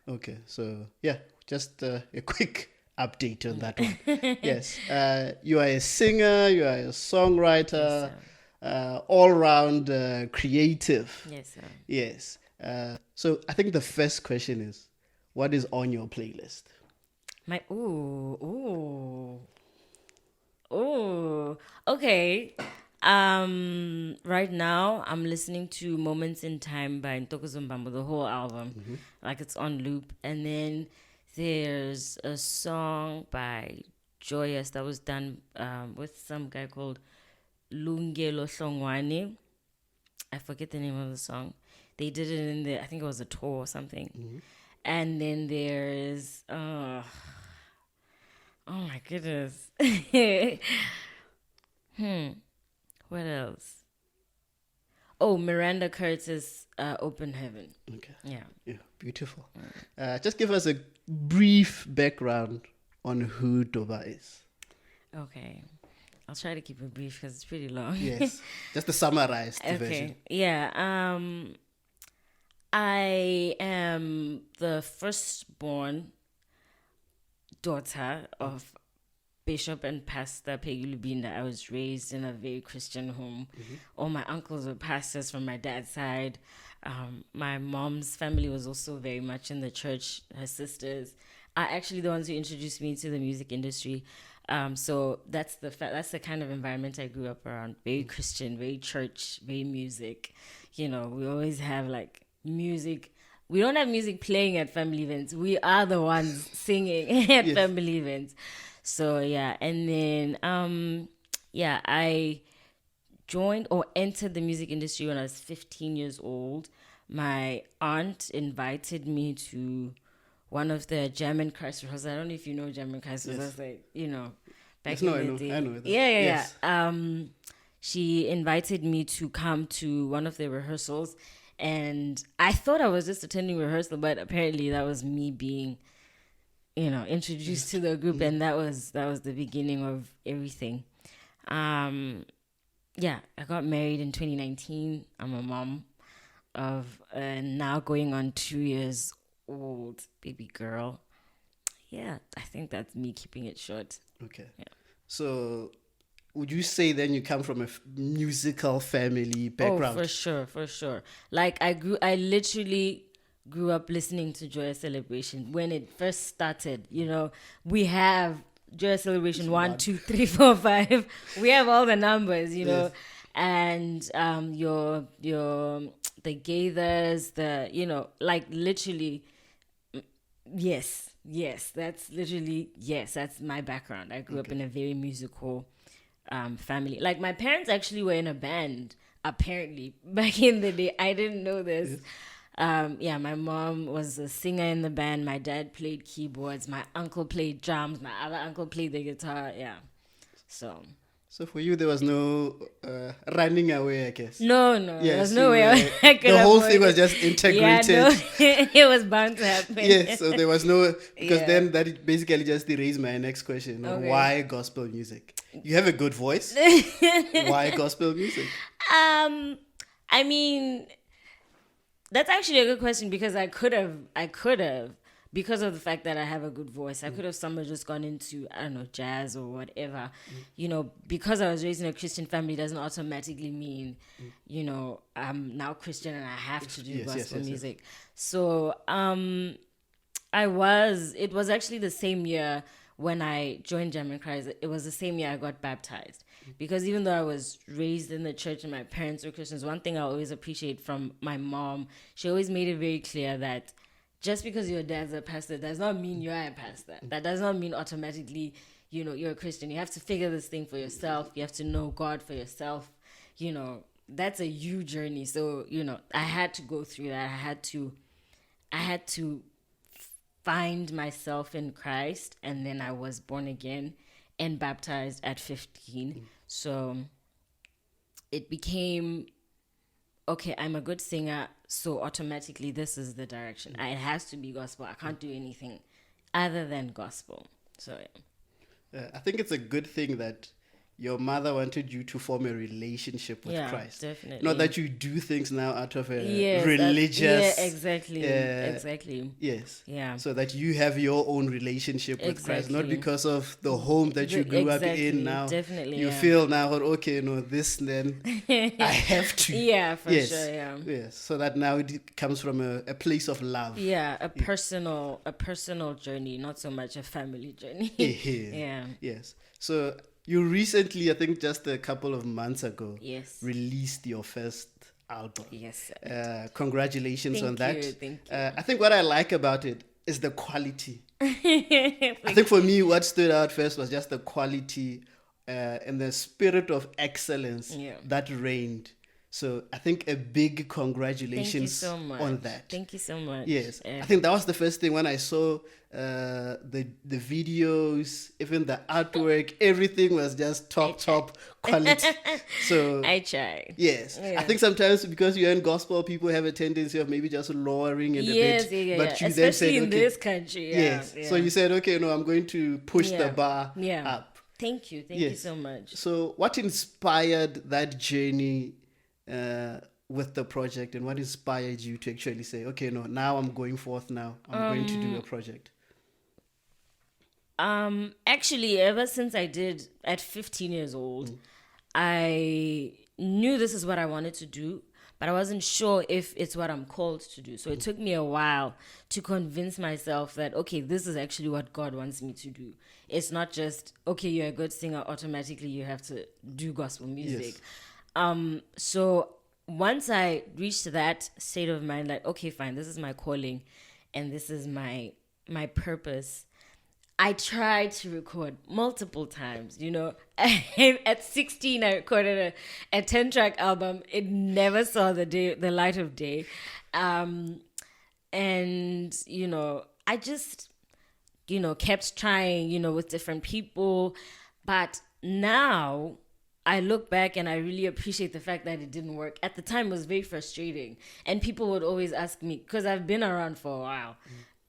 Okay, so yeah, just a quick update on that one. Yes, you are a singer, you are a Yes, songwriter, sir. all round creative. Yes, sir. Yes. So I think the first question is, what is on your playlist? My ooh. Oh, okay. Right now I'm listening to Moments in Time by Ntokozo, the whole album, like it's on loop. And then there's a song by Joyous that was done with some guy called Lungelo Hlongwane. I forget the name of the song. They did it in the, I think it was a tour or something. And then there's, oh my goodness. What else? Oh, Miranda Curtis, Open Heaven. Okay. Yeah. Yeah, beautiful. Just give us a brief background on who Doba is. Okay. I'll try to keep it brief because it's pretty long. Yes, just the summarized version. Okay. Yeah. I am the firstborn daughter of Bishop and Pastor Peggy Lubinda. I was raised in a very Christian home. All my uncles were pastors from my dad's side. My mom's family was also very much in the church. Her sisters are actually the ones who introduced me to the music industry. So that's that's the kind of environment I grew up around. Very Christian, very church, very music. You know, we always have like music. We don't have music playing at family events. We are the ones singing at Yes. family events. So yeah, and then yeah, I joined or entered the music industry when I was 15 years old. My aunt invited me to one of the German Christ rehearsals. I don't know if you know German Christ rehearsals. Yes. Like, you know, Yes, back no, in I the know. day. I know that. Yeah, yeah, Yes. yeah. She invited me to come to one of the rehearsals, and I thought I was just attending rehearsal, but apparently that was me being, introduced to the group, and that was the beginning of everything. Um, yeah, I got married in 2019. I'm a mom of a now going on 2 years old baby girl. Yeah, I think that's me keeping it short. Okay. Yeah. So, would you say then you come from a musical family Oh, background? for sure, for sure. Like I literally grew up listening to Joyous Celebration when it first started. We have Joyous Celebration one, One. two, three, four, five. We have all the numbers, Yes. and your the gathers, like literally, yes, that's literally yes, that's my background. I grew up Okay. in a very musical family. Like my parents actually were in a band. Apparently, back in the day, I didn't know this. Yes. Yeah, my mom was a singer in the band. My dad played keyboards. My uncle played drums. My other uncle played the guitar. Yeah, so So for you, there was no running away, I guess. no, there was Yes, no you way were. I could The whole thing avoid was it. just Yeah, no, integrated. it was bound to happen. Yes, so there was no, because Yeah. then that basically just erased my next question. Okay. Why gospel music? You have a good voice. Why gospel music? I mean, that's actually a good question because I could have, because of the fact that I have a good voice, I could have somehow just gone into, I don't know, jazz or whatever. Because I was raised in a Christian family doesn't automatically mean, I'm now Christian and I have to do Yes, yes, gospel yes, yes. music. So, it was actually the same year when I joined German Christ. It was the same year I got baptized. Because even though I was raised in the church and my parents were Christians, one thing I always appreciate from my mom, she always made it very clear that just because your dad's a pastor does not mean you're a pastor. That does not mean automatically, you're a Christian. You have to figure this thing for yourself. You have to know God for yourself. That's a huge journey. So, I had to go through that. I had to find myself in Christ, and then I was born again and baptized at 15. So it became okay, I'm a good singer, so automatically this is the direction. It has to be gospel. I can't do anything other than gospel. So yeah. I think it's a good thing that your mother wanted you to form a relationship with Yeah, Christ. definitely. Not that you do things now out of a Yes, religious. yeah, exactly, uh, exactly. Yes. Yeah. So that you have your own relationship with Christ, not Exactly. because of the home that you grew up Exactly, in now. definitely, You yeah. feel now, okay, no, this then I have to. Yeah, for Yes. sure, yeah. Yes. So that now it comes from a place of love. Yeah, a personal journey, not so much a family journey. Yeah. Yes. So you recently, I think just a couple of months ago, Yes. released your first album. Yes, sir. Congratulations on that. Thank you. I think what I like about it is the quality. I think for me, what stood out first was just the quality and the spirit of excellence that reigned. So I think a big congratulations so much on that. Thank you so much. Yes, I think that was the first thing when I saw the videos, even the artwork, everything was just top quality. So I try. yes, Yeah. I think sometimes because you're in gospel, people have a tendency of maybe just lowering it a bit. But you then especially said, in okay, this country. Yeah, yes. yeah. So you said, okay, no, I'm going to push the bar up. Thank you so much. So what inspired that journey with the project, and what inspired you to actually say, okay, no, now I'm going forth now. I'm going to do a project. Actually, ever since I did at 15 years old, I knew this is what I wanted to do, but I wasn't sure if it's what I'm called to do. So it took me a while to convince myself that, okay, this is actually what God wants me to do. It's not just, okay, you're a good singer, automatically you have to do gospel music. Yes. So once I reached that state of mind, like, okay, fine, this is my calling and this is my purpose, I tried to record multiple times, you know. At 16, I recorded a 10-track album. It never saw the light of day. And, you know, I just, you know, kept trying, you know, with different people. But now I look back and I really appreciate the fact that it didn't work. At the time, it was very frustrating. And people would always ask me, because I've been around for a while.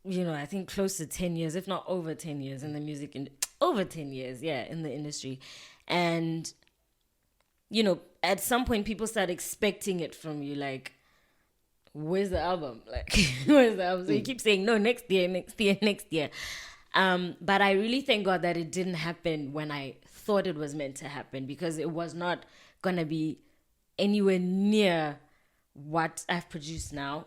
You know, I think close to 10 years, if not over 10 years in the music, over 10 years, in the industry. And, you know, at some point people start expecting it from you, like, where's the album? Like, where's the album? So you keep saying, no, next year. But I really thank God that it didn't happen when I thought it was meant to happen, because it was not going to be anywhere near what I've produced now.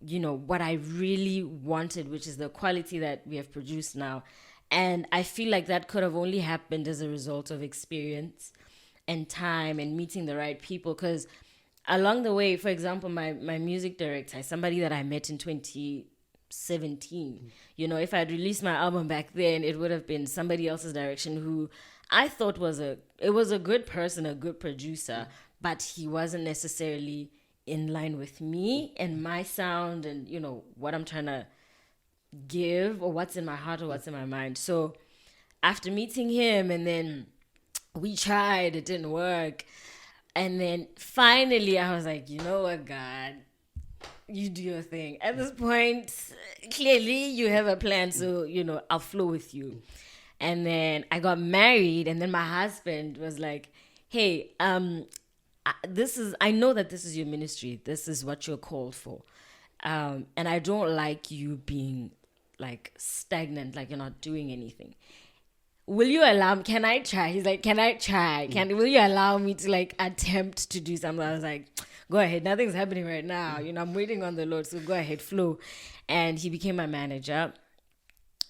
You know, what I really wanted, which is the quality that we have produced now. And I feel like that could have only happened as a result of experience and time and meeting the right people. Because along the way, for example, my music director is somebody that I met in 2017. You know, if I'd released my album back then, it would have been somebody else's direction who I thought was a good person, a good producer, but he wasn't necessarily in line with me and my sound and, you know, what I'm trying to give or what's in my heart or what's in my mind. So after meeting him, and then we tried, it didn't work. And then finally I was like, you know what, God, you do your thing. At this point, clearly you have a plan, so, you know, I'll flow with you. And then I got married, and then my husband was like, hey, I know that this is your ministry. This is what you're called for. And I don't like you being like stagnant, like you're not doing anything. Will you allow me? Can I try? He's like, can I try? Will you allow me to like attempt to do something? I was like, go ahead. Nothing's happening right now. You know, I'm waiting on the Lord. So go ahead, flow. And he became my manager.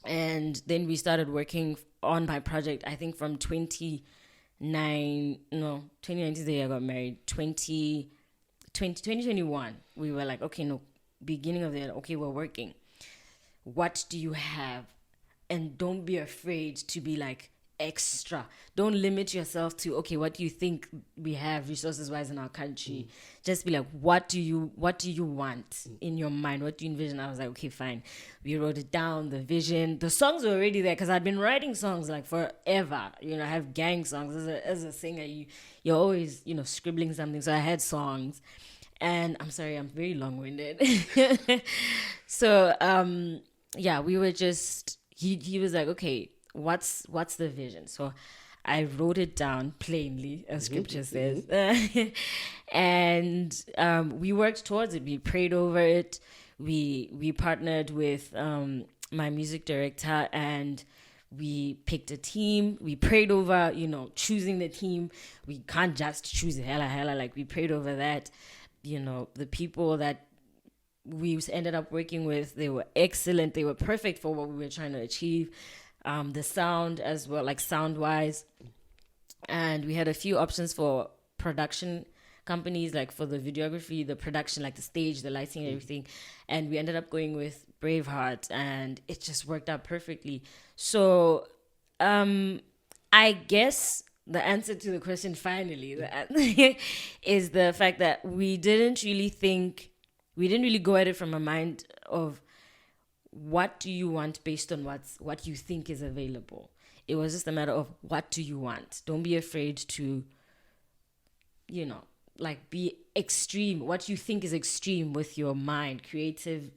And then we started working on my project, I think from 2019 is the year I got married. 2021, we were like, okay, no, beginning of the year, okay, we're working. What do you have? And don't be afraid to be like extra. Don't limit yourself to, okay, what do you think we have resources wise in our country? Just be like, what do you want in your mind? What do you envision? I was like, okay, fine. We wrote it down, the vision. The songs were already there, because I'd been writing songs like forever. You know, I have gang songs. As a singer, you're always, you know, scribbling something. So I had songs. And I'm sorry, I'm very long-winded. So we were just, he was like, okay, what's the vision? So I wrote it down plainly, as scripture says. And we worked towards it. We prayed over it. We partnered with my music director, and we picked a team. We prayed over, choosing the team. We can't just choose hella. Like, we prayed over that. The people that we ended up working with, they were excellent. They were perfect for what we were trying to achieve. The sound as well, like sound-wise. And we had a few options for production companies, like for the videography, the production, like the stage, the lighting, everything. And we ended up going with Braveheart, and it just worked out perfectly. So I guess the answer to the question finally is the fact that we didn't really go at it from a mind of what do you want based on what you think is available. It was just a matter of what do you want. Don't be afraid to, be extreme. What you think is extreme with your mind, creativeness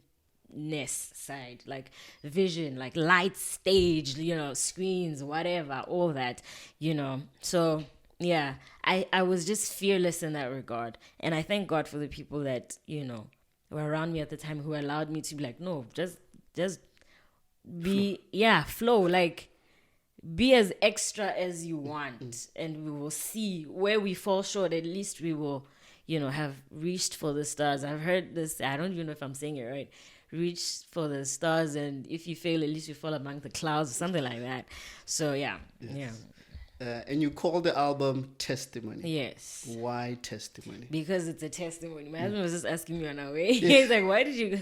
side, like vision, like light, stage, screens, whatever, all that, So yeah, I was just fearless in that regard. And I thank God for the people that, were around me at the time who allowed me to be like, no, just be, flow, like, be as extra as you want, and we will see where we fall short. At least we will, have reached for the stars. I've heard this, I don't even know if I'm saying it right. Reach for the stars, and if you fail, at least you fall among the clouds or something like that. So yeah. And you call the album Testimony. Yes. Why Testimony? Because it's a testimony. My husband was just asking me on our way. He's like, why did you...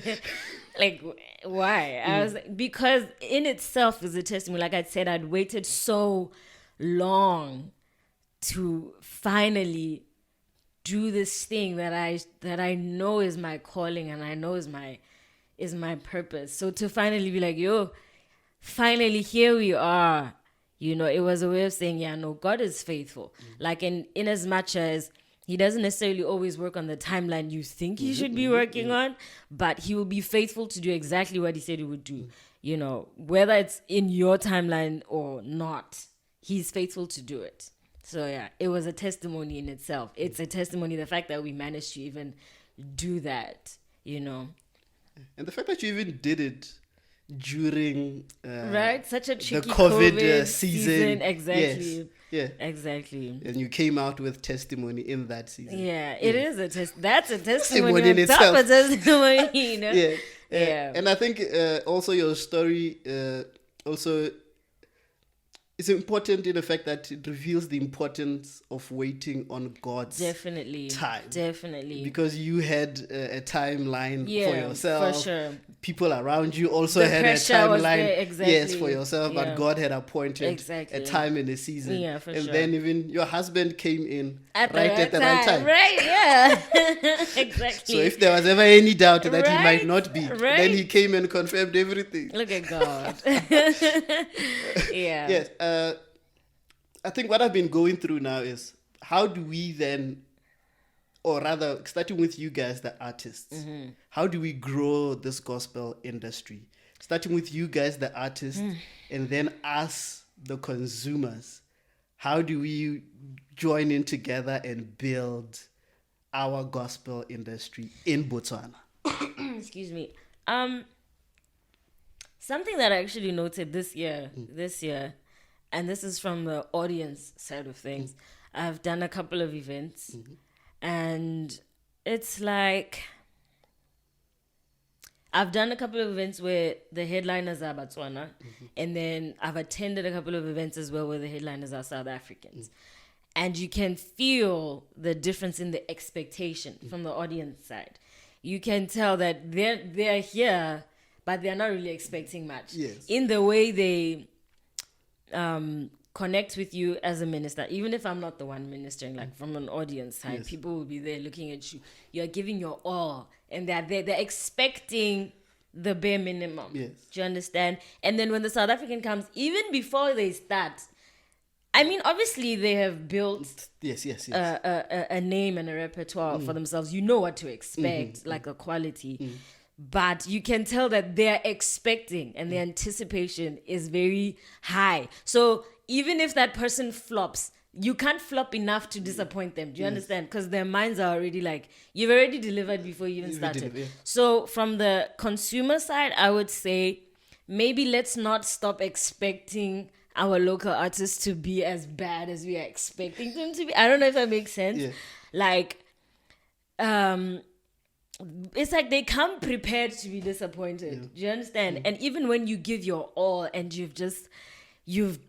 like, why? I was like, because in itself is a testimony. Like I said, I'd waited so long to finally do this thing that I know is my calling, and I know is my purpose. So to finally be like, finally here we are. It was a way of saying, God is faithful. Like in as much as he doesn't necessarily always work on the timeline you think he should be working on, but he will be faithful to do exactly what he said he would do. Whether it's in your timeline or not, he's faithful to do it. So yeah, it was a testimony in itself. It's a testimony, the fact that we managed to even do that, And the fact that you even did it during such a tricky the COVID season. Exactly. Yes. Yeah. Exactly. And you came out with testimony in that season. Yeah, it is that's a testimony on top of testimony, Yeah. And I think also your story also is important in the fact that it reveals the importance of waiting on God's time. Definitely. Because you had a timeline for yourself. For sure. People around you also had a timeline, yes, for yourself, but God had appointed a time in the season. Yeah, for and sure. then even your husband came in at the right time. Right, yeah. Exactly. So if there was ever any doubt that he might not be, then he came and confirmed everything. Look at God. Yeah. Yes. I think what I've been going through now is how do we then, or rather, starting with you guys, the artists, how do we grow this gospel industry? Starting with you guys, the artists, and then us, the consumers. How do we join in together and build our gospel industry in Botswana? Excuse me. Something that I actually noted this year, and this is from the audience side of things. I've done a couple of events. And it's like, I've done a couple of events where the headliners are Botswana, and then I've attended a couple of events as well where the headliners are South Africans. And you can feel the difference in the expectation from the audience side. You can tell that they're here, but they're not really expecting much. Yes. In the way they connect with you as a minister, even if I'm not the one ministering, like from an audience side, people will be there looking at you. You're giving your all, and they're expecting the bare minimum. Yes. Do you understand? And then when the South African comes, even before they start, I mean, obviously they have built a name and a repertoire for themselves. You know what to expect, like a quality. But you can tell that they're expecting, and the anticipation is very high. So even if that person flops, you can't flop enough to disappoint them. Do you understand? Because their minds are already like, you've already delivered before you even started. So from the consumer side, I would say maybe let's not stop expecting our local artists to be as bad as we are expecting them to be. I don't know if that makes sense. Yeah. Like, it's like they come prepared to be disappointed. Yeah. Do you understand? And even when you give your all and you've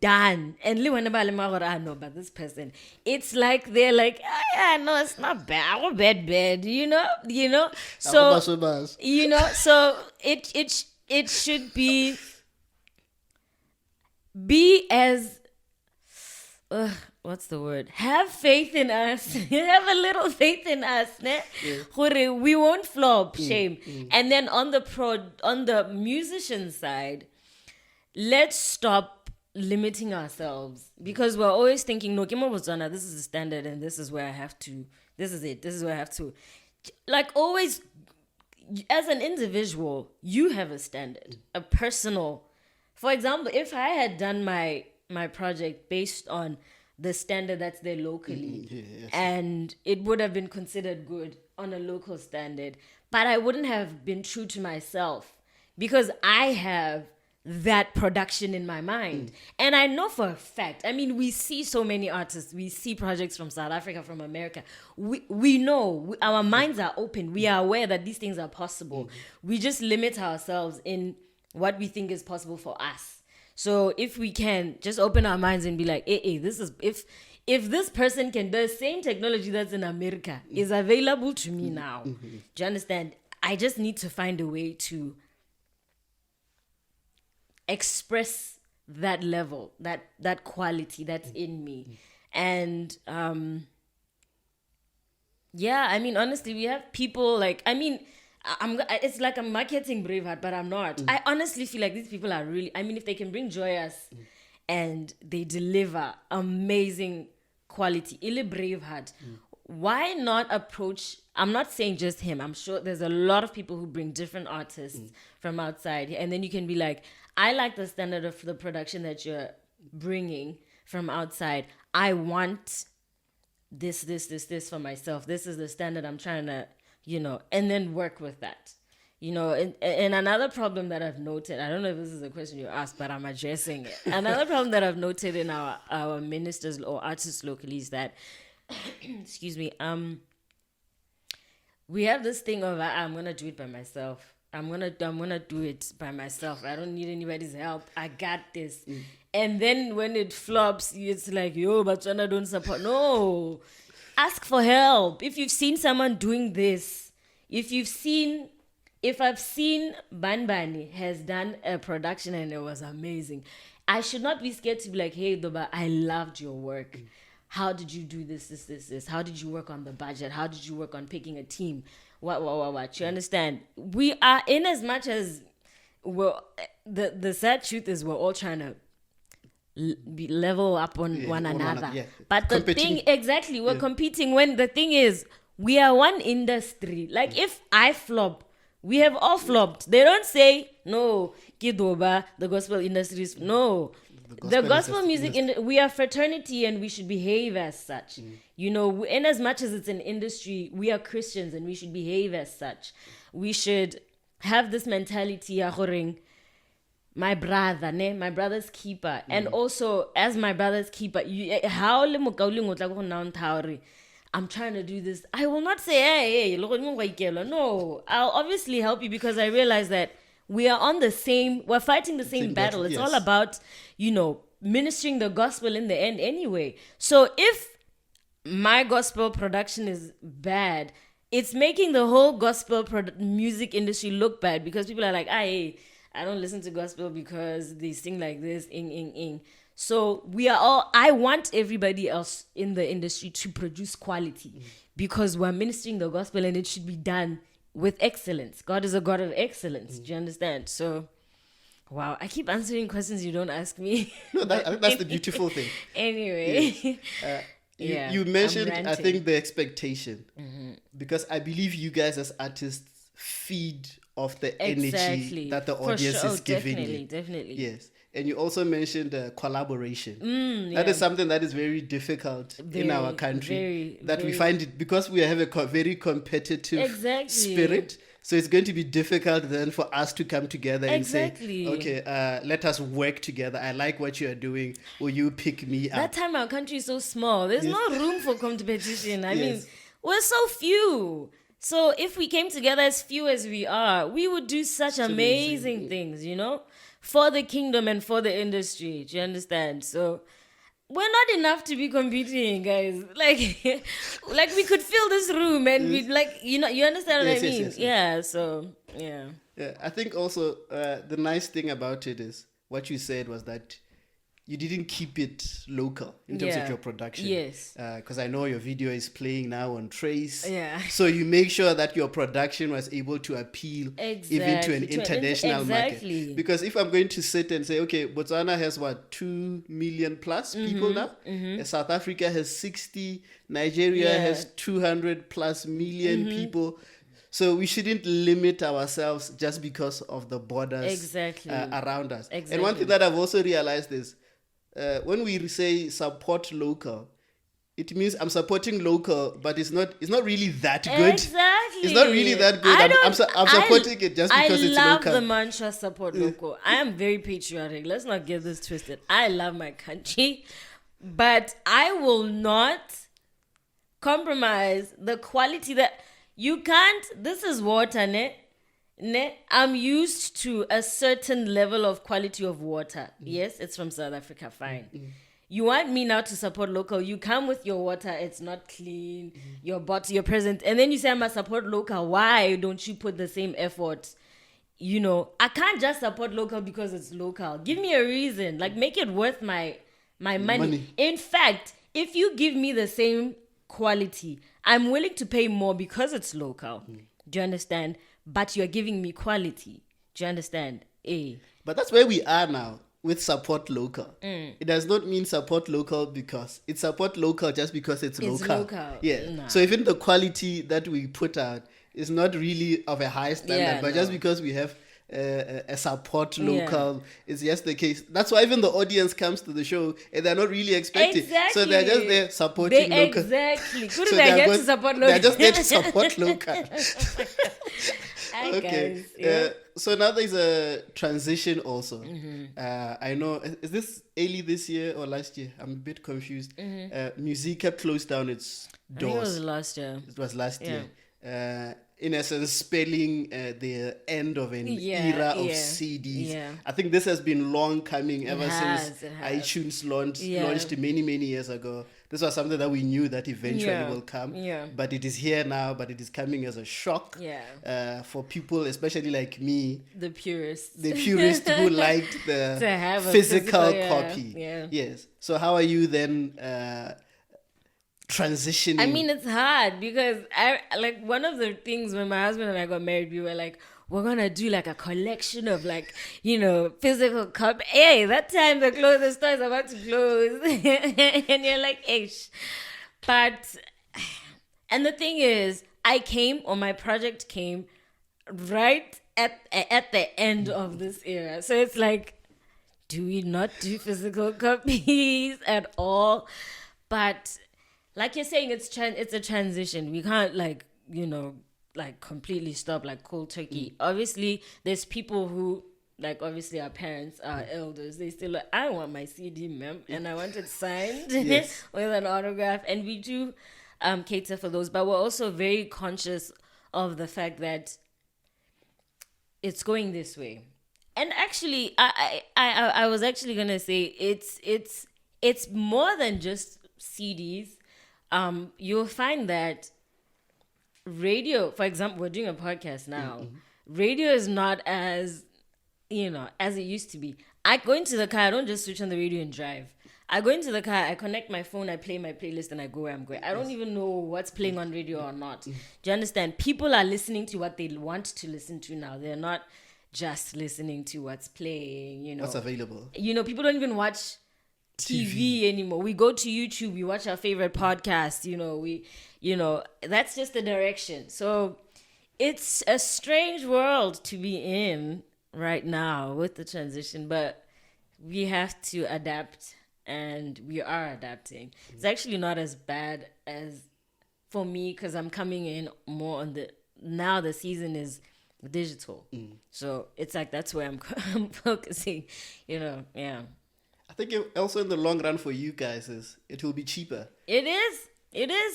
done, and I know about this person, it's like they're like, yeah, no, it's not bad, bad, you know, so so it should be as what's the word? Have faith in us. Have a little faith in us, ne? Yeah. We won't flop. Shame. And then on the musician side, let's stop limiting ourselves, because we're always thinking, no, Botswana, this is the standard, and this is where I have to. This is it. This is where I have to. Like always, as an individual, you have a standard, a personal. For example, if I had done my project based on the standard that's there locally, and it would have been considered good on a local standard, but I wouldn't have been true to myself because I have that production in my mind. And I know for a fact, I mean, we see so many artists, we see projects from South Africa, from America. We know, our minds are open. We are aware that these things are possible. We just limit ourselves in what we think is possible for us. So if we can just open our minds and be like, hey, this is, if this person can, the same technology that's in America is available to me now. Do you understand? I just need to find a way to express that level, that quality that's in me. And yeah, I mean, honestly, we have people like, I mean, it's like I'm marketing Braveheart, but I'm not. I honestly feel like these people are really, I mean, if they can bring joy us and they deliver amazing quality, Ile Braveheart, why not approach, I'm not saying just him, I'm sure there's a lot of people who bring different artists from outside, and then you can be like, I like the standard of the production that you're bringing from outside. I want this for myself. This is the standard I'm trying to, and then work with that. And another problem that I've noted, I don't know if this is a question you asked, but I'm addressing it. Another problem that I've noted in our ministers or artists locally is that, excuse me, we have this thing of, I'm going to do it by myself. I'm gonna do it by myself. I don't need anybody's help. I got this. And then when it flops, it's like, yo, Botswana don't support. No. Ask for help. If you've seen someone doing this, if I've seen Banbani has done a production and it was amazing, I should not be scared to be like, hey, Doba, I loved your work. How did you do this? How did you work on the budget? How did you work on picking a team? What? You understand? We are, in as much as the sad truth is, we're all trying to be level up on one another. But the thing, exactly, we're competing when the thing is, we are one industry. Like if I flop, we have all flopped. They don't say, no, Kidoba, the gospel industry is, no. The gospel music, we are fraternity and we should behave as such. In as much as it's an industry, we are Christians and we should behave as such. We should have this mentality, my brother's keeper. And also, as my brother's keeper, I'm trying to do this. I will not say, hey, no. I'll obviously help you because I realize that we're fighting the same battle. It's all about, ministering the gospel in the end anyway. So if my gospel production is bad, it's making the whole gospel music industry look bad because people are like, I don't listen to gospel because they sing like this, So I want everybody else in the industry to produce quality because we're ministering the gospel and it should be done with excellence. God is a God of excellence. Do you understand? So, wow, I keep answering questions you don't ask me. No, that's the beautiful thing. Anyway. Yes. You mentioned, I think, the expectation. Because I believe you guys as artists feed off the energy that the audience is giving you. Definitely. Yes. And you also mentioned collaboration. That is something that is very difficult in our country. We find it because we have a very competitive spirit. So it's going to be difficult then for us to come together and say, okay, let us work together. I like what you are doing. Will you pick me up? That time our country is so small. There's no room for competition. I mean, we're so few. So if we came together as few as we are, we would do such amazing things, you know, for the kingdom and for the industry. Do you understand? So we're not enough to be competing, guys. Like we could fill this room and we'd you understand what I mean? Yeah, so, yeah. Yeah, I think also the nice thing about it is what you said was that you didn't keep it local in terms of your production. Yes. Because I know your video is playing now on Trace. Yeah. So you make sure that your production was able to appeal even to an international market. Because if I'm going to sit and say, okay, Botswana has 2 million plus people now. South Africa has 60. Nigeria has 200 plus million people. So we shouldn't limit ourselves just because of the borders around us. And one thing that I've also realized is, when we say support local, it means I'm supporting local, but it's not really that good. Exactly. It's not really that good. I'm supporting it just because it's local. I love the mantra support local. I am very patriotic. Let's not get this twisted. I love my country, but I will not compromise the quality that you can't. This is water, ne? I'm used to a certain level of quality of water. Yes, it's from South Africa, fine. You want me now to support local, you come with your water, it's not clean, your bottle, your present, and then you say I must support local. Why don't you put the same effort? You know, I can't just support local because it's local. Give me a reason, make it worth my money. In fact, if you give me the same quality, I'm willing to pay more because it's local. Do you understand? But you're giving me quality. Do you understand? But that's where we are now with support local. It does not mean support local because it's support local just because it's local. Yeah. Nah. So even the quality that we put out is not really of a high standard, but just because we have a support local is just the case. That's why even the audience comes to the show and they're not really expecting. So they're just there supporting local. Exactly. So they're here to support local. They're just there to support local. Hi, guys. So now there's a transition also. I know, is this early this year or last year? I'm a bit confused. Musica closed down its doors. I think it was last year. It was last year. In essence, spelling the end of an era of CDs. I think this has been long coming ever since iTunes launched many, many years ago. This was something that we knew that eventually will come. But it is here now, but it is coming as a shock for people, especially like me. The purists. Who liked the to have physical copy. Yes. So how are you then transitioning? I mean, it's hard because one of the things when my husband and I got married, we were like, we're gonna do a collection of physical copy. Hey, that time the store is about to close, and you're like, ish. But and the thing is, my project came right at the end of this era, so it's like, do we not do physical copies at all? But like you're saying, it's a transition. We can't completely stop cold turkey. Obviously, there's people who obviously our parents, our elders, they still I want my CD, ma'am, and I want it signed with an autograph, and we do cater for those, but we're also very conscious of the fact that it's going this way. And actually, I was actually gonna say it's more than just CDs. You'll find that radio, for example, we're doing a podcast now. Radio is not as as it used to be. I go into the car, I don't just switch on the radio and drive. I go into the car, I connect my phone, I play my playlist, and I go where I'm going. I don't even know what's playing on radio or not. Do you understand? People are listening to what they want to listen to now. They're not just listening to what's playing, what's available. People don't even watch TV anymore. We go to YouTube, we watch our favorite podcast, that's just the direction. So it's a strange world to be in right now with the transition, but we have to adapt, and we are adapting. It's actually not as bad as for me, because I'm coming in more on now the season is digital. So it's like that's where I'm focusing, yeah. I think also in the long run for you guys it will be cheaper. It is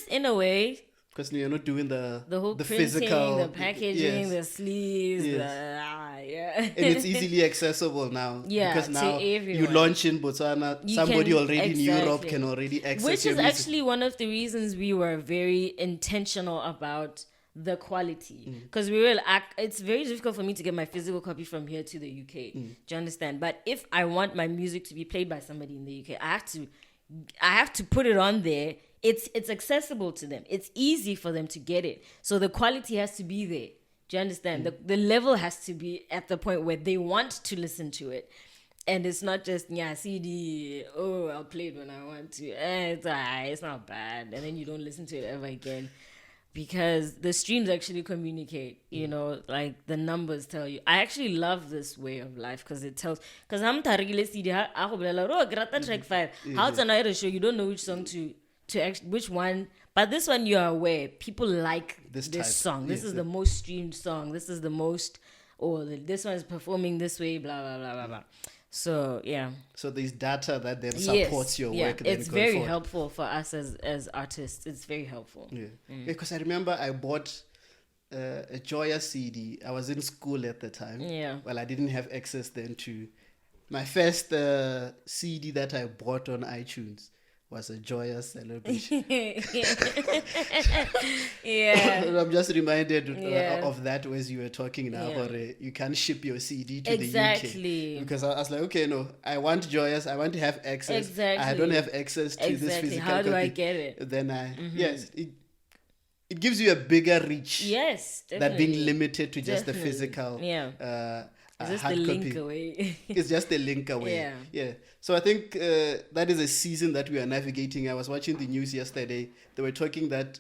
in a way. Because you're not doing the whole the printing, physical, the packaging, the sleeves, yeah. And it's easily accessible now. Yeah, because now to everyone. You launch in Botswana, somebody already in Europe can already access Which your is music. actually one of the reasons we were very intentional about the quality. Because it's very difficult for me to get my physical copy from here to the UK. Do you understand? But if I want my music to be played by somebody in the UK, I have to put it on there. It's accessible to them. It's easy for them to get it. So the quality has to be there. Do you understand? The level has to be at the point where they want to listen to it. And it's not just, CD, I'll play it when I want to. It's alright, it's not bad. And then you don't listen to it ever again. Because the streams actually communicate, like the numbers tell you. I actually love this way of life because it tells. Because I'm tarigile CD, track 5. How it's another show, you don't know which song to which one, but this one you are aware people like this song. This is the most streamed song. This is the most, this one is performing this way, blah blah blah blah blah. So yeah. So there's data that then supports your work. It's very helpful for us as artists. It's very helpful. Yeah, because I remember I bought a Joya CD. I was in school at the time. Yeah. Well, I didn't have access then to my first CD that I bought on iTunes. Was a joyous celebration. Yeah. I'm just reminded of that as you were talking now. Or you can't ship your CD to the UK. Because I was like, okay, no, I want joyous. I want to have access. Exactly. I don't have access to this physical How do copy. I get it? Then it gives you a bigger reach. Yes, definitely. Than being limited to just the physical. Yeah. It's just the link away. It's just the link away. Yeah. So I think that is a season that we are navigating. I was watching the news yesterday. They were talking that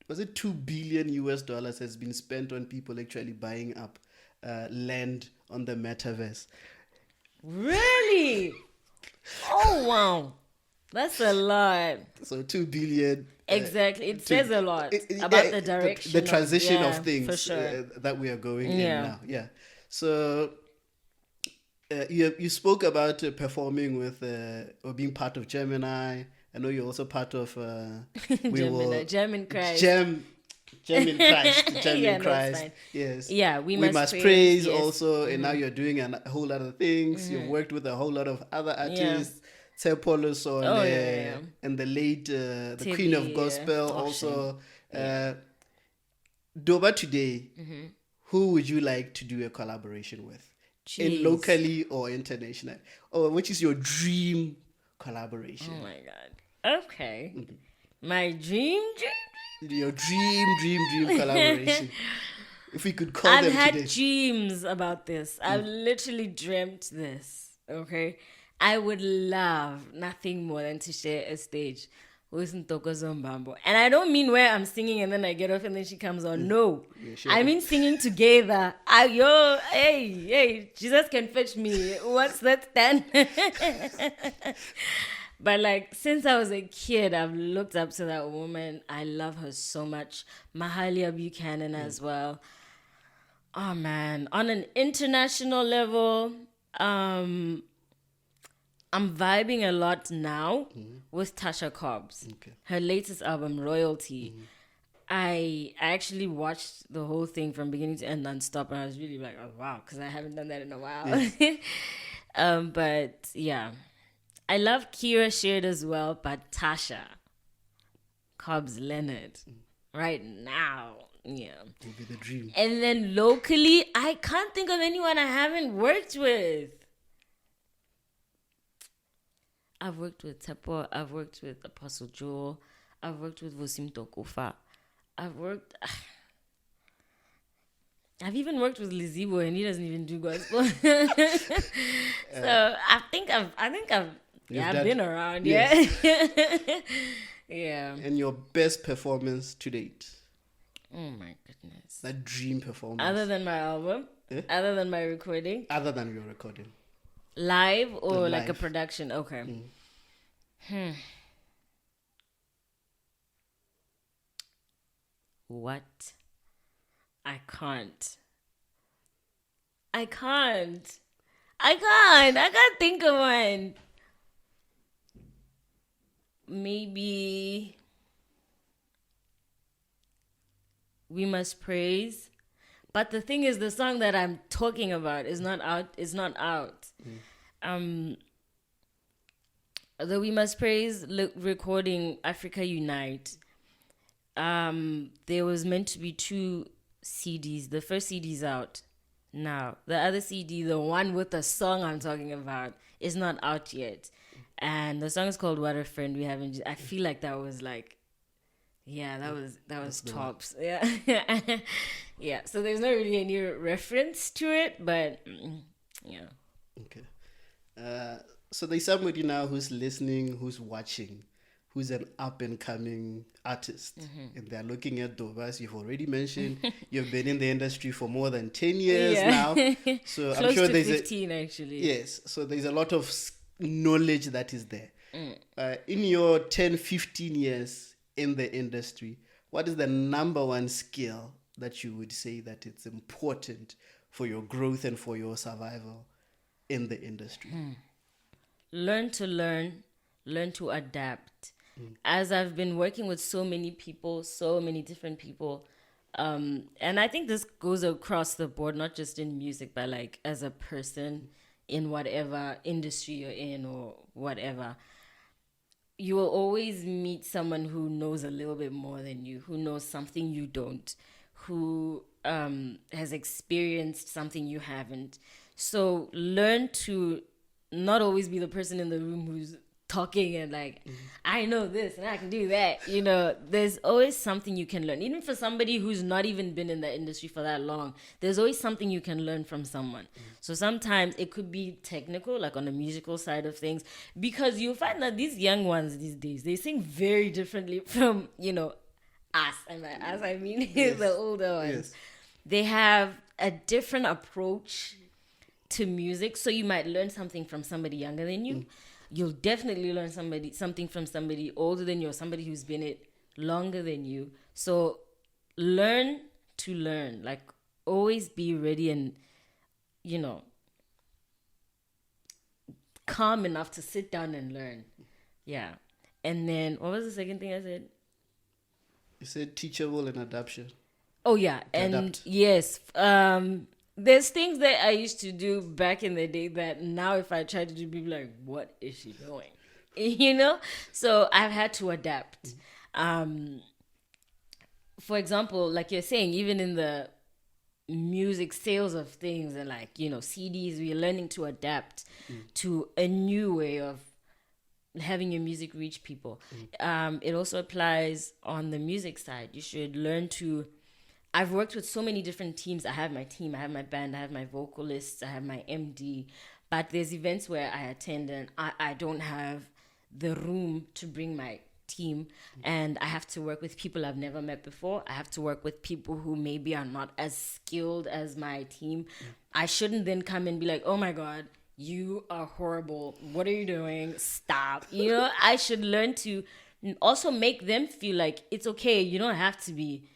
was it $2 billion has been spent on people actually buying up land on the metaverse. Really? Oh wow, that's a lot. So 2 billion. Exactly, it says a lot about the direction, the transition of things for sure. That we are going in now. Yeah. So you spoke about performing with or being part of Gemini. I know you're also part of German Christ. German Christ. Yes. Yeah, we must praise also. And now you're doing a whole lot of things. You've worked with a whole lot of other artists. Tepolo and the late the Queen of Gospel also. Doba today. Who would you like to do a collaboration with? In locally or international? Or which is your dream collaboration? Oh my God. Okay. My dream? Your dream collaboration. If we could call them today. I've had dreams about this. I've literally dreamt this. Okay? I would love nothing more than to share a stage with Ntokozo Mbambo. And I don't mean where I'm singing and then I get off and then she comes on. No. Yeah, sure. I mean singing together. Hey, Jesus can fetch me. What's that then? But like, since I was a kid, I've looked up to that woman. I love her so much. Mahalia Buchanan as well. Oh man. On an international level, I'm vibing a lot now with Tasha Cobbs. Okay. Her latest album, Royalty. I actually watched the whole thing from beginning to end non-stop, and I was really like, oh wow, because I haven't done that in a while. Yeah. But yeah, I love Kira Sheard as well, but Tasha Cobbs Leonard right now. Yeah. Will be the dream. And then locally, I can't think of anyone I haven't worked with. I've worked with Tepo. I've worked with Apostle Joel. I've worked with Vosim Tokufa. I've even worked with Lizibo, and he doesn't even do gospel. So I think I've been around. Yes. Yeah. Yeah. And your best performance to date? Oh my goodness. That dream performance. Other than my album? Other than my recording? Other than your recording. Live or like a live. production? Okay. What? I can't. I can't. I can't think of one. Maybe We Must Praise. But the thing is, the song that I'm talking about is not out. Is not out. The We Must Praise recording Africa Unite. There was meant to be 2 CDs. The first CD's out now. The other CD, the one with the song I'm talking about, is not out yet. And the song is called What a Friend We Haven't. I feel like that was like, yeah, that was tops. Yeah. Yeah. So there's not really any reference to it, but yeah. Okay. So there's somebody now who's listening, who's watching, who's an up and coming artist, and they're looking at Doba, as you've already mentioned. You've been in the industry for more than 10 years now, so Close I'm sure to there's 15 actually. Yes, so there's a lot of knowledge that is there. In your 10-15 years in the industry, what is the number one skill that you would say that it's important for your growth and for your survival in the industry? Learn to learn, learn to adapt. As I've been working with so many people, so many different people, and I think this goes across the board, not just in music, but like as a person in whatever industry you're in or whatever. You will always meet someone who knows a little bit more than you, who knows something you don't, who has experienced something you haven't. So learn to not always be the person in the room who's talking and like, I know this and I can do that. You know, there's always something you can learn. Even for somebody who's not even been in the industry for that long, there's always something you can learn from someone. So sometimes it could be technical, like on the musical side of things, because you'll find that these young ones these days, they sing very differently from, you know, us. And by us, I mean the older ones. Yes. They have a different approach to music. So you might learn something from somebody younger than you. You'll definitely learn something from somebody older than you or somebody who's been it longer than you. So learn to learn. Like always be ready and, you know, calm enough to sit down and learn. Yeah. And then what was the second thing I said? You said teachable and adaptation. Oh yeah. And adapt. yes. There's things that I used to do back in the day that now if I try to do, people are like, what is she doing? You know? So I've had to adapt. For example, like you're saying, even in the music sales of things and like, you know, CDs, we're learning to adapt to a new way of having your music reach people. It also applies on the music side. You should learn to... I've worked with so many different teams. I have my team, I have my band, I have my vocalists, I have my MD. But there's events where I attend and I don't have the room to bring my team. And I have to work with people I've never met before. I have to work with people who maybe are not as skilled as my team. I shouldn't then come and be like, oh my God, you are horrible. What are you doing? Stop. You know, I should learn to also make them feel like it's okay. You don't have to be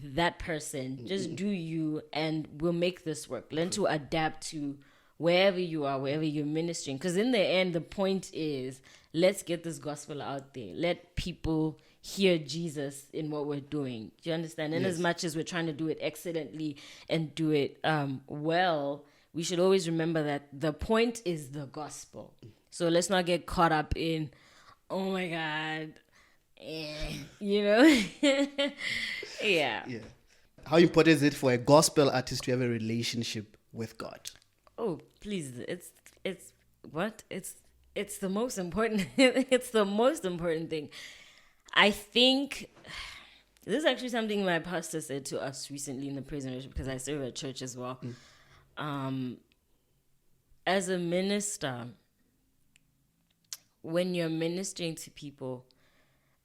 that person. Just do you and we'll make this work. Learn to adapt to wherever you are, wherever you're ministering. Because in the end, the point is, let's get this gospel out there. Let people hear Jesus in what we're doing. Do you understand? And as much as we're trying to do it excellently and do it well, we should always remember that the point is the gospel. So let's not get caught up in, oh my God, you know? Yeah. How important is it for a gospel artist to have a relationship with God? Oh, please. It's what? It's the most important. It's the most important thing. I think this is actually something my pastor said to us recently in the praise and worship, because I serve at church as well. As a minister, when you're ministering to people,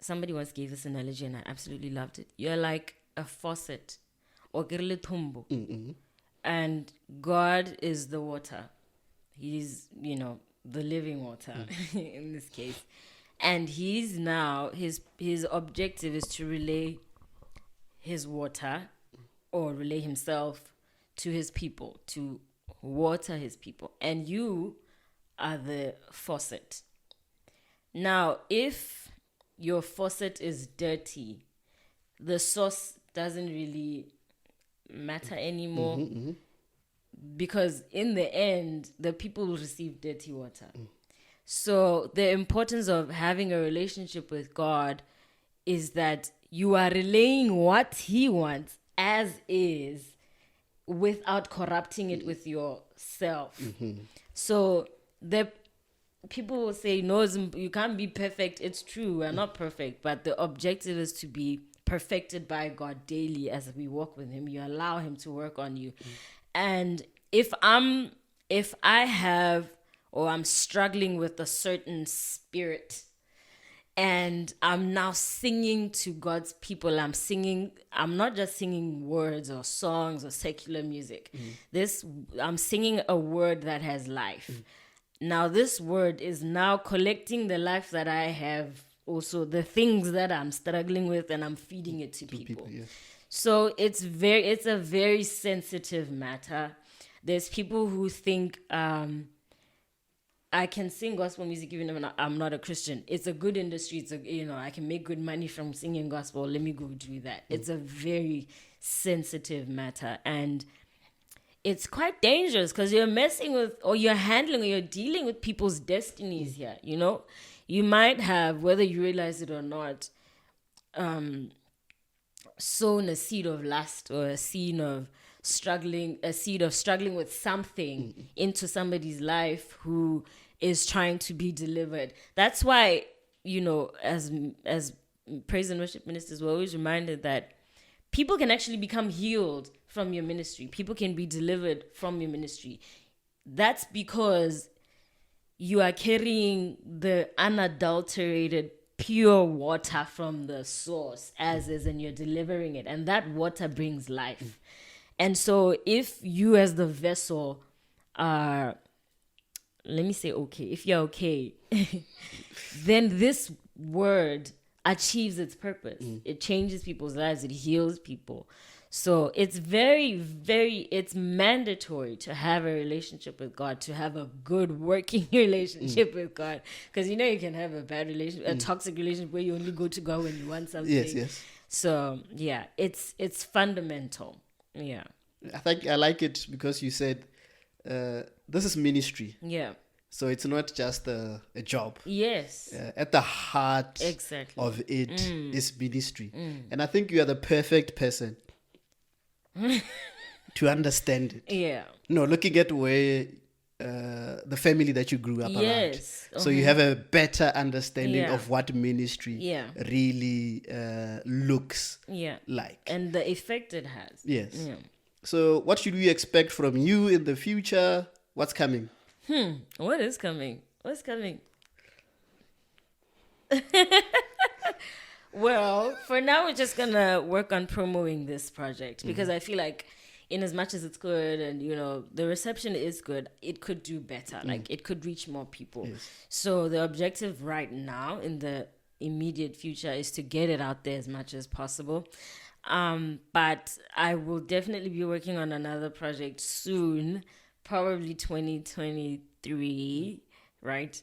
somebody once gave this analogy and I absolutely loved it. You're like a faucet or tumbo, and God is the water. He's, the living water in this case. And he's now, his objective is to relay his water, or relay himself to his people, to water his people. And you are the faucet. Now, if your faucet is dirty, the source doesn't really matter anymore, because in the end, the people will receive dirty water. So the importance of having a relationship with God is that you are relaying what he wants as is, without corrupting it with yourself. So the people will say, no, you can't be perfect. It's true, we're not perfect, but the objective is to be perfected by God daily as we walk with him. You allow him to work on you. And if I have, or I'm struggling with a certain spirit, and I'm now singing to God's people, I'm not just singing words or songs or secular music. I'm singing a word that has life. Now this word is now collecting the life that I have, also the things that I'm struggling with, and I'm feeding it to people. Yes. So it's a very sensitive matter. There's people who think I can sing gospel music even if I'm not a Christian. It's a good industry. I can make good money from singing gospel. Let me go do that. It's a very sensitive matter, and it's quite dangerous because you're messing with, or you're handling, or you're dealing with people's destinies here. You might have, whether you realize it or not, sown a seed of lust, or a seed of struggling with something into somebody's life who is trying to be delivered. That's why, as praise and worship ministers, we're always reminded that people can actually become healed from your ministry. People can be delivered from your ministry. That's because you are carrying the unadulterated, pure water from the source as is, and you're delivering it. And that water brings life. And so if you as the vessel are, if you're okay, then this word achieves its purpose. It changes people's lives. It heals people. So it's very, very, it's mandatory to have a relationship with God, to have a good working relationship with God. Because you can have a bad relationship, a toxic relationship where you only go to God when you want something. Yes. So yeah, it's fundamental. Yeah. I think I like it because you said this is ministry. Yeah. So it's not just a job. Yes. At the heart of it is ministry. And I think you are the perfect person to understand it. Yeah. Looking at where the family that you grew up around. So you have a better understanding of what ministry really looks like. And the effect it has. Yes. Yeah. So what should we expect from you in the future? What's coming? What is coming? What's coming? Well, for now, we're just going to work on promoting this project because I feel like in as much as it's good and, the reception is good, it could do better. Like, it could reach more people. Yes. So the objective right now in the immediate future is to get it out there as much as possible. But I will definitely be working on another project soon, probably 2023, right?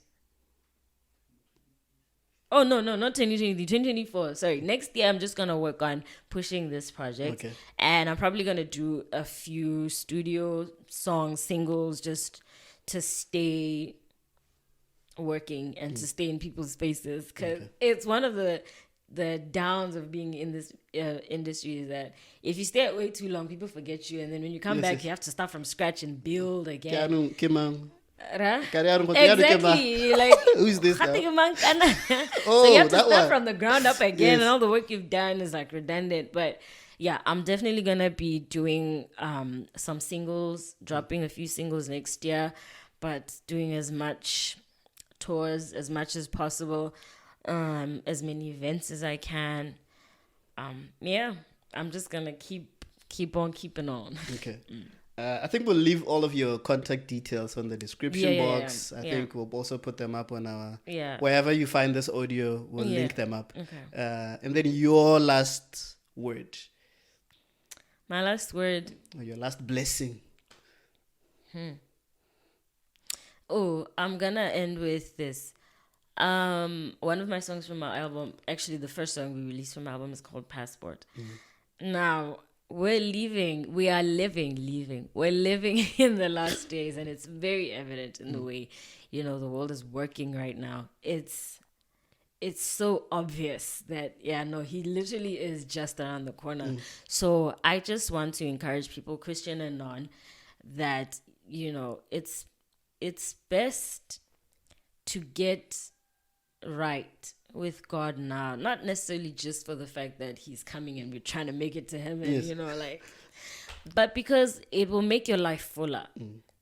Oh, no, not 2023, 2024. Sorry. Next year, I'm just going to work on pushing this project. Okay. And I'm probably going to do a few studio songs, singles, just to stay working and to stay in people's spaces. Because it's one of the downs of being in this industry is that if you stay way too long, people forget you. And then when you come back, you have to start from scratch and build again. Exactly. Like, who's this now? So you have to start from the ground up again, and all the work you've done is like redundant. But yeah, I'm definitely gonna be doing some singles, dropping a few singles next year, but doing as much tours as much as possible, as many events as I can. I'm just gonna keep on keeping on. Okay. I think we'll leave all of your contact details on the description box. I think we'll also put them up on our wherever you find this audio. We'll link them up. Okay. And then your last word. My last word. Or your last blessing. Oh, I'm gonna end with this. One of my songs from my album, actually the first song we released from my album is called Passport. Now, we're living in the last days, and it's very evident in the way, the world is working right now. It's so obvious that, he literally is just around the corner. So I just want to encourage people, Christian and non, that, it's best to get right with God now, not necessarily just for the fact that he's coming and we're trying to make it to him, and but because it will make your life fuller.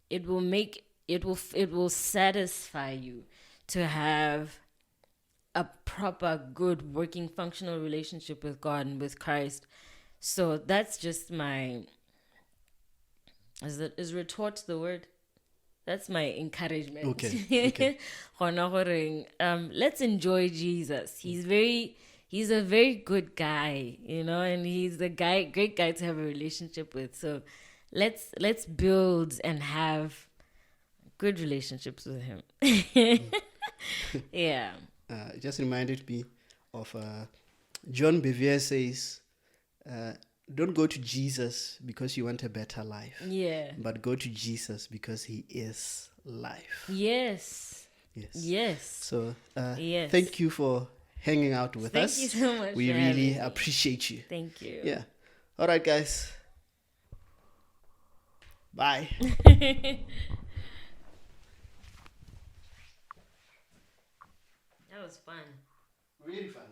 It will satisfy you to have a proper, good, working, functional relationship with God and with Christ. So that's just my, is retort the word? That's my encouragement. Okay. Let's enjoy Jesus. He's a very good guy, and he's a great guy to have a relationship with. So let's build and have good relationships with him. Yeah. It just reminded me of John Bevere says, don't go to Jesus because you want a better life. Yeah. But go to Jesus because he is life. Yes. So thank you for hanging out with us. Thank you so much. We really appreciate you. Thank you. Yeah. All right, guys. Bye. That was fun. Really fun.